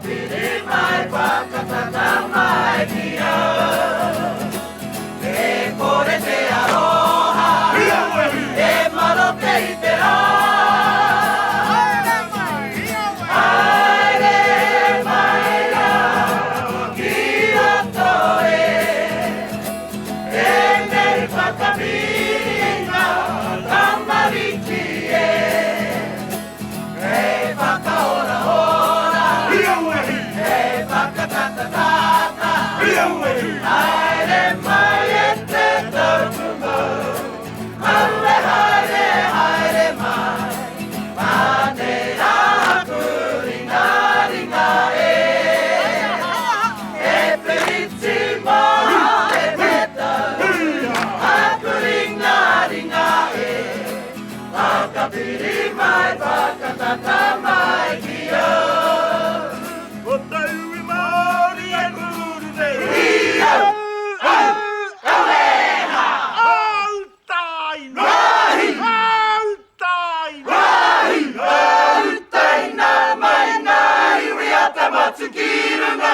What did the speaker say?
Pirimai whakatatamai kia E kore te aroha E marote I te rā Haere mai rā Ki roto E neri whakapiringa Tamariki E whakaora ora E whakatatata Haere mai e te taupunga Haere haere haere mai Pane aku ringa ringa E periti mo e peta Aku ringa ringa Whakapiri mai whakatata mai kia O tau Māori e kuru nei Ia Aueha Autaina Rahi Autaina Rahi Autaina mai nā iwi a te matuki runga